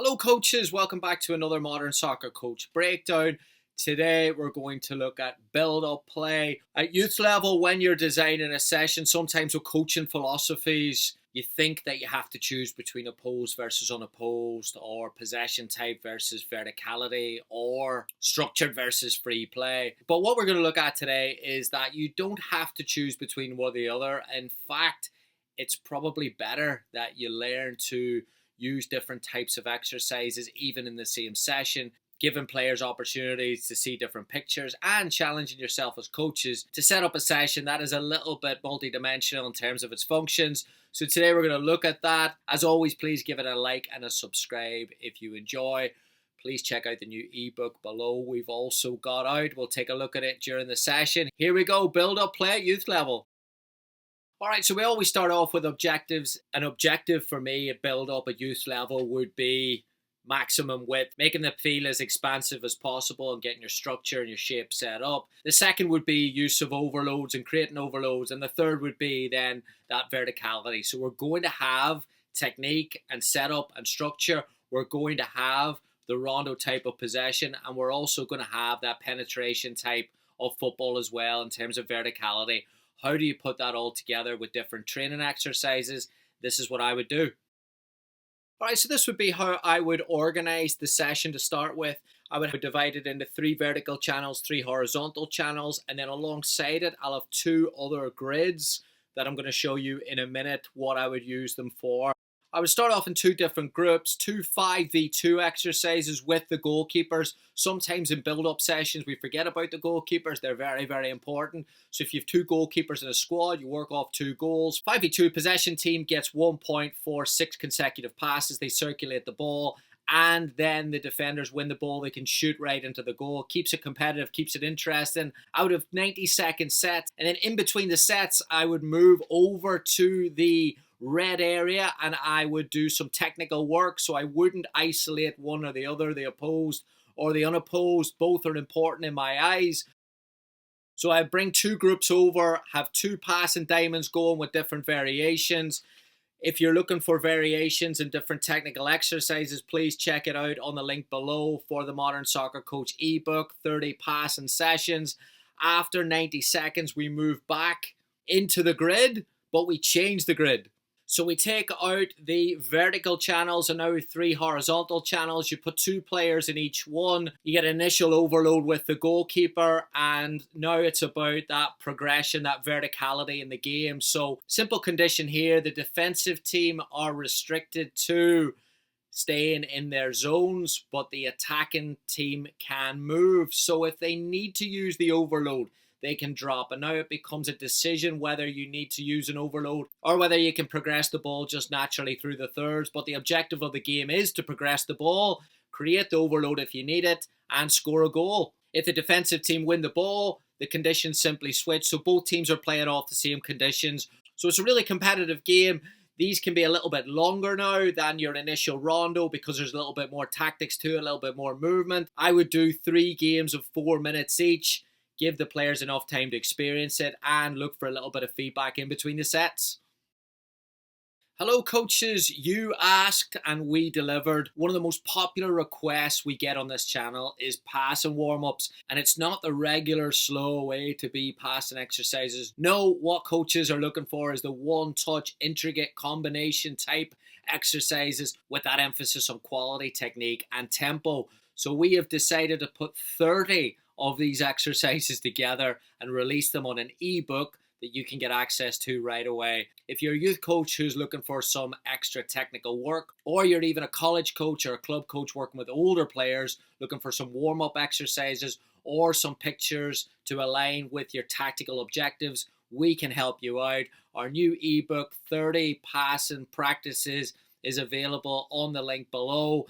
Hello coaches, welcome back to another Modern Soccer Coach Breakdown. Today we're going to look at build-up play. At youth level, when you're designing a session, sometimes with coaching philosophies, you think that you have to choose between opposed versus unopposed, or possession type versus verticality, or structured versus free play. But what we're going to look at today is that you don't have to choose between one or the other. In fact, it's probably better that you learn to use different types of exercises even in the same session, giving players opportunities to see different pictures and challenging yourself as coaches to set up a session that is a little bit multidimensional in terms of its functions. So today we're going to look at that. As always, please give it a like and a subscribe if you enjoy. Please check out the new ebook below we've also got out. We'll take a look at it during the session. Here we go, build up play at youth level. All right, so we always start off with objectives. An objective for me at build up at youth level would be maximum width, making it feel as expansive as possible and getting your structure and your shape set up. The second would be use of overloads and creating overloads. And the third would be then that verticality. So we're going to have technique and setup and structure. We're going to have the rondo type of possession, and we're also going to have that penetration type of football as well in terms of verticality. How do you put that all together with different training exercises? This is what I would do. All right, so this would be how I would organize the session to start with. I would divide it into 3 vertical channels, 3 horizontal channels, and then alongside it, I'll have 2 other grids that I'm going to show you in a minute what I would use them for. I would start off in 2 different groups, 2 5v2 exercises with the goalkeepers. Sometimes in build-up sessions, we forget about the goalkeepers. They're very, very important. So if you have 2 goalkeepers in a squad, you work off 2 goals. 5v2 possession team gets 1 point for 6 consecutive passes. They circulate the ball, and then the defenders win the ball. They can shoot right into the goal. Keeps it competitive, keeps it interesting. Out of 90-second sets, and then in between the sets, I would move over to the red area and I would do some technical work. So I wouldn't isolate one or the other, the opposed or the unopposed. Both are important in my eyes. So I bring 2 groups over, have 2 passing diamonds going with different variations. If you're looking for variations and different technical exercises, please check it out on the link below for the Modern Soccer Coach ebook, 30 passing sessions. After 90 seconds, we move back into the grid, but we change the grid. So we take out the vertical channels and now 3 horizontal channels. You put 2 players in each one. You get initial overload with the goalkeeper, and now it's about that progression, that verticality in the game. So simple condition here, the defensive team are restricted to staying in their zones, but the attacking team can move. So if they need to use the overload, they can drop. And now it becomes a decision whether you need to use an overload or whether you can progress the ball just naturally through the thirds. But the objective of the game is to progress the ball, create the overload if you need it, and score a goal. If the defensive team win the ball, the conditions simply switch. So both teams are playing off the same conditions. So it's a really competitive game. These can be a little bit longer now than your initial rondo because there's a little bit more tactics to it, a little bit more movement. I would do 3 games of 4 minutes each. Give the players enough time to experience it and look for a little bit of feedback in between the sets. Hello coaches, you asked and we delivered. One of the most popular requests we get on this channel is passing warm-ups, and it's not the regular slow way to be passing exercises. No, what coaches are looking for is the one-touch, intricate combination type exercises with that emphasis on quality, technique and tempo. So we have decided to put 30 of these exercises together and release them on an ebook that you can get access to right away. If you're a youth coach who's looking for some extra technical work, or you're even a college coach or a club coach working with older players looking for some warm-up exercises or some pictures to align with your tactical objectives, we can help you out. Our new ebook, 30 passing practices, is available on the link below.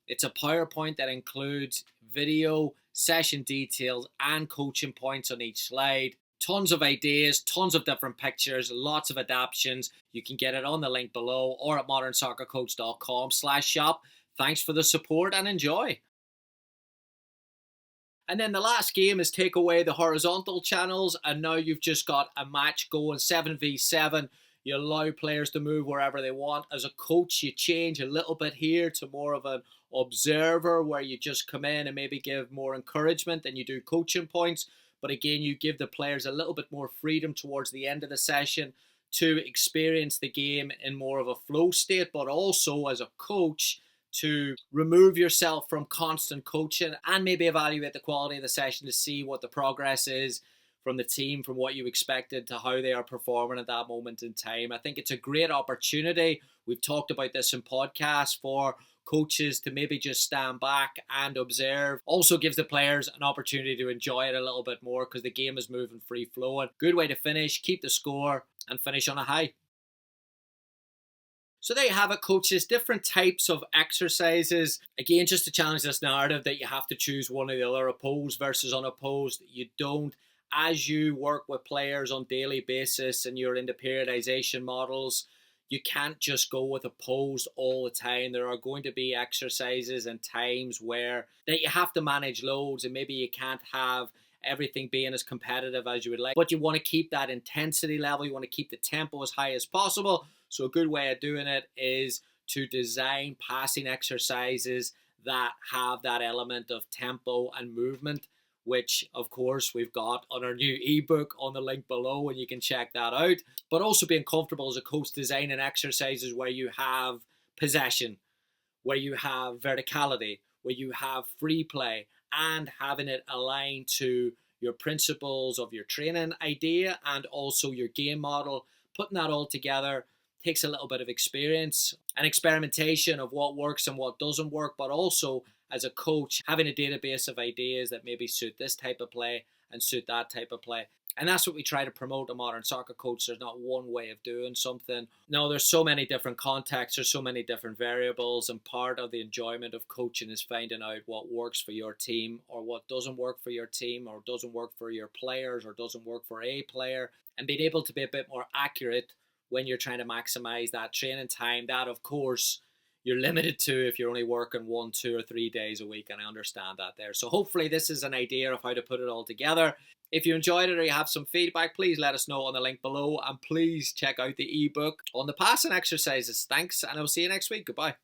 It's a PowerPoint that includes video, session details, and coaching points on each slide. Tons of ideas, tons of different pictures, lots of adaptions. You can get it on the link below or at modernsoccercoach.com/shop. Thanks for the support and enjoy. And then the last game is take away the horizontal channels, and now you've just got a match going 7v7. You allow players to move wherever they want. As a coach, you change a little bit here to more of an observer, where you just come in and maybe give more encouragement than you do coaching points. But again, you give the players a little bit more freedom towards the end of the session to experience the game in more of a flow state, but also as a coach to remove yourself from constant coaching and maybe evaluate the quality of the session to see what the progress is from the team, from what you expected to how they are performing at that moment in time. I think it's a great opportunity. We've talked about this in podcasts for coaches to maybe just stand back and observe. Also gives the players an opportunity to enjoy it a little bit more because the game is moving free flowing. Good way to finish, keep the score and finish on a high. So there you have it, coaches. Different types of exercises. Again, just to challenge this narrative that you have to choose one or the other, opposed versus unopposed. You don't. As you work with players on a daily basis and you're into periodization models, you can't just go with opposed all the time. There are going to be exercises and times where that you have to manage loads, and maybe you can't have everything being as competitive as you would like, but you want to keep that intensity level. You want to keep the tempo as high as possible. So a good way of doing it is to design passing exercises that have that element of tempo and movement, which of course we've got on our new ebook on the link below, and you can check that out. But also being comfortable as a coach designing exercises where you have possession, where you have verticality, where you have free play, and having it aligned to your principles of your training idea and also your game model. Putting that all together takes a little bit of experience and experimentation of what works and what doesn't work, but also as a coach having a database of ideas that maybe suit this type of play and suit that type of play. And that's what we try to promote a modern soccer coach. There's not one way of doing something. No, there's so many different contexts, there's so many different variables, and part of the enjoyment of coaching is finding out what works for your team or what doesn't work for your team or doesn't work for your players or doesn't work for a player, and being able to be a bit more accurate when you're trying to maximize that training time. That, of course, you're limited to if you're only working 1, 2 or 3 days a week, and I understand that there. So hopefully this is an idea of how to put it all together. If you enjoyed it or you have some feedback, please let us know on the link below, and please check out the ebook on the passing exercises. Thanks, and I'll see you next week. Goodbye.